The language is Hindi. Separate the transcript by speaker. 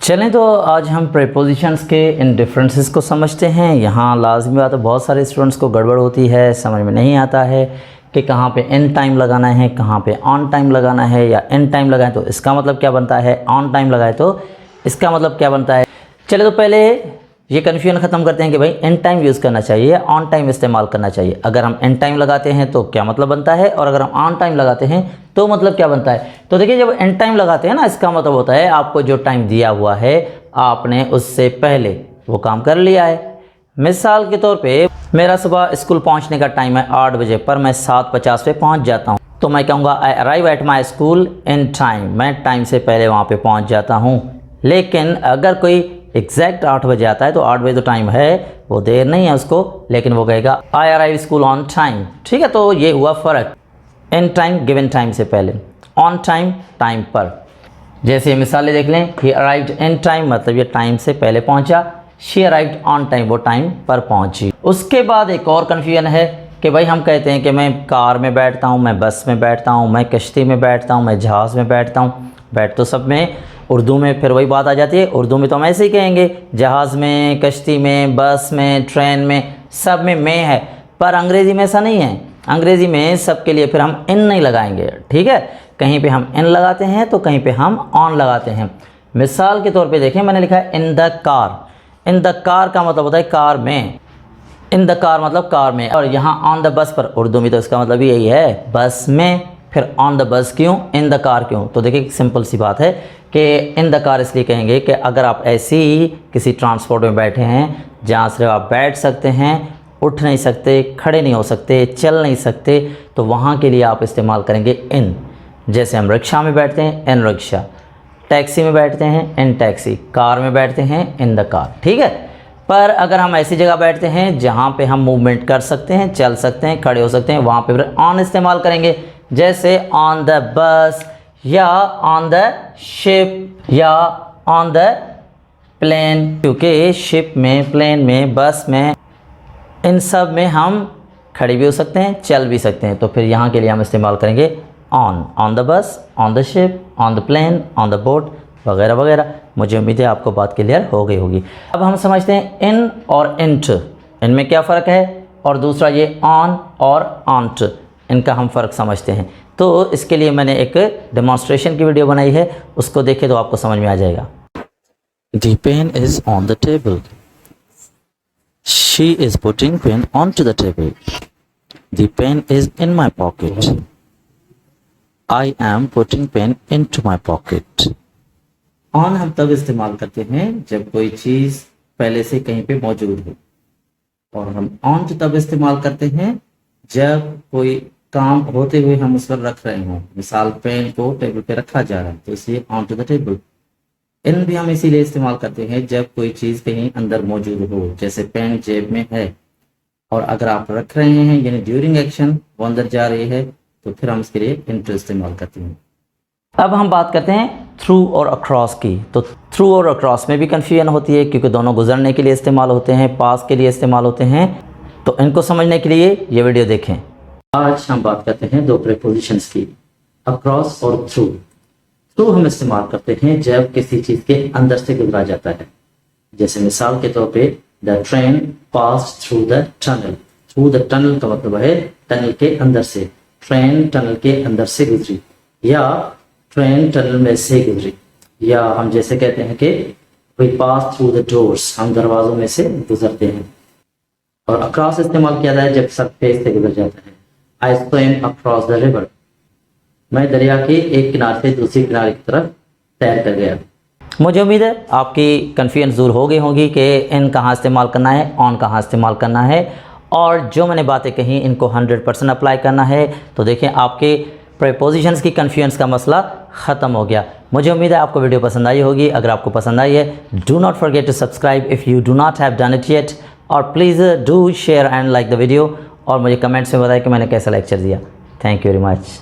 Speaker 1: चलें तो आज हम प्रीपोजिशंस के इन डिफरेंसेस को समझते हैं। यहाँ लाजमी बात है, बहुत सारे स्टूडेंट्स को गड़बड़ होती है, समझ में नहीं आता है कि कहाँ पे इन टाइम लगाना है, कहाँ पे ऑन टाइम लगाना है, या इन टाइम लगाएं तो इसका मतलब क्या बनता है, ऑन टाइम लगाए तो इसका मतलब क्या बनता है। चले तो पहले ये कन्फ्यूजन ख़त्म करते हैं कि भाई इन टाइम यूज़ करना चाहिए या ऑन टाइम इस्तेमाल करना चाहिए। अगर हम इन टाइम लगाते हैं तो क्या मतलब बनता है, और अगर हम ऑन टाइम लगाते हैं तो मतलब क्या बनता है। तो देखिए, जब इन टाइम लगाते हैं ना, इसका मतलब होता है आपको जो टाइम दिया हुआ है आपने उससे पहले वो काम कर लिया है। मिसाल के तौर पे मेरा सुबह स्कूल पहुंचने का टाइम है 8 बजे, पर मैं 7:50 पे पहुंच जाता हूं, तो मैं कहूँगा आई arrive at my school in time, मैं टाइम से पहले वहाँ पे पहुँच जाता हूँ। लेकिन अगर कोई एग्जैक्ट 8 बजे आता है तो 8 बजे तो टाइम है, वो देर नहीं है उसको, लेकिन वो कहेगा आई अराइव स्कूल ऑन टाइम। ठीक है, तो ये हुआ फ़र्क, इन टाइम गिवन टाइम से पहले, ऑन टाइम टाइम पर। जैसे मिसालें देख लें, ही अराइव्ड इन टाइम मतलब ये टाइम से पहले पहुंचा, शी अराइव्ड ऑन टाइम वो टाइम पर पहुंची। उसके बाद एक और कन्फ्यूजन है कि भाई हम कहते हैं कि मैं कार में बैठता हूँ, मैं बस में बैठता हूँ, मैं कश्ती में बैठता हूँ, मैं जहाज़ में बैठता हूँ। बैठ तो सब में, उर्दू में फिर वही बात आ जाती है, उर्दू में तो हम ऐसे ही कहेंगे, जहाज़ में, कश्ती में, बस में, ट्रेन में, सब में है। पर अंग्रेज़ी में ऐसा नहीं है, अंग्रेज़ी में सब के लिए फिर हम इन नहीं लगाएंगे। ठीक है, कहीं पे हम इन लगाते हैं तो कहीं पे हम ऑन लगाते हैं। मिसाल के तौर पे देखें, मैंने लिखा है in the car. In the car का मतलब होता है कार में, इन द कार मतलब कार में। और यहाँ ऑन द बस पर उर्दू में तो इसका मतलब यही है, बस में। फिर ऑन द बस क्यों, इन द कार क्यों। तो देखिए सिंपल सी बात है कि इन द कार इसलिए कहेंगे कि अगर आप ऐसे ही किसी ट्रांसपोर्ट में बैठे हैं जहाँ सिर्फ आप बैठ सकते हैं, उठ नहीं सकते, खड़े नहीं हो सकते, चल नहीं सकते, तो वहाँ के लिए आप इस्तेमाल करेंगे इन। जैसे हम रिक्शा में बैठते हैं, इन रिक्शा, टैक्सी में बैठते हैं, इन टैक्सी, कार में बैठते हैं, इन द कार। ठीक है, पर अगर हम ऐसी जगह बैठते हैं जहाँ पे हम मूवमेंट कर सकते हैं, चल सकते हैं, खड़े हो सकते हैं, वहाँ पे फिर ऑन इस्तेमाल करेंगे। जैसे ऑन द बस, या ऑन द शिप, या ऑन द प्लेन, क्योंकि शिप में, प्लेन में, बस में, इन सब में हम खड़े भी हो सकते हैं, चल भी सकते हैं। तो फिर यहाँ के लिए हम इस्तेमाल करेंगे on the bus, on the ship, on the plane, on the boat, वगैरह वगैरह। मुझे उम्मीद है आपको बात क्लियर हो गई होगी। अब हम समझते हैं इन और इंट, इनमें क्या फ़र्क है, और दूसरा ये ऑन और ऑन्ट, इनका हम फ़र्क समझते हैं। तो इसके लिए मैंने एक डेमोन्स्ट्रेशन की वीडियो बनाई है, उसको देखें तो आपको समझ में आ जाएगा। The pen is on the table. She is putting pen onto the table. The pen is in my pocket. I am putting pen into my pocket. On हम तब इस्तेमाल करते हैं जब कोई चीज़ पहले से कहीं पे मौजूद हो, और हम ऑन तब इस्तेमाल करते हैं जब कोई काम होते हुए हम उस पर रख रहे हों। मिसाल, पेन को टेबल पे रखा जा रहा है तो इसलिए ऑन टू द टेबल। इन भी हम इसीलिए इस्तेमाल करते हैं जब कोई चीज़ कहीं अंदर मौजूद हो, जैसे पेन जेब में है और अगर आप रख रहे हैं, यानी ड्यूरिंग एक्शन वो अंदर जा रही है, तो फिर हम इसके लिए इनटू इस्तेमाल करते हैं। अब हम बात करते हैं थ्रू और अक्रॉस की। तो थ्रू और अक्रॉस में भी कन्फ्यूजन होती है, क्योंकि दोनों गुजरने के लिए इस्तेमाल होते हैं, पास के लिए इस्तेमाल होते हैं। तो इनको समझने के लिए ये वीडियो देखें। आज हम बात करते हैं दो प्रीपोजिशंस की, अक्रॉस और थ्रू। थ्रू हम इस्तेमाल करते हैं जब किसी चीज़ के अंदर से गुजरा जाता है। जैसे मिसाल के तौर पे the train passed through the tunnel. Through the tunnel का मतलब है टनल के अंदर से, ट्रेन टनल के अंदर से गुजरी, या ट्रेन टनल में से गुजरी। या हम जैसे कहते हैं कि we pass through the doors, हम दरवाजों में से गुजरते हैं। और अक्रॉस इस्तेमाल किया जाए जब सरफेस से गुजर जाता है। I swim across the river, मैं दरिया के एक किनारे से दूसरी किनारे की तरफ तैर कर गया। मुझे उम्मीद है आपकी कन्फ्यूजन दूर हो गई होगी कि इन कहाँ इस्तेमाल करना है, ऑन कहाँ इस्तेमाल करना है, और जो मैंने बातें कही इनको 100% अप्लाई करना है। तो देखें, आपके प्रीपोजिशंस की कन्फ्यूजन का मसला ख़त्म हो गया। मुझे उम्मीद है आपको वीडियो पसंद आई होगी। अगर आपको पसंद आई है, do not forget to subscribe if you do not have done it yet, और please do share and like the video, और मुझे कमेंट्स में बताएं कि मैंने कैसा लेक्चर दिया। Thank you very much.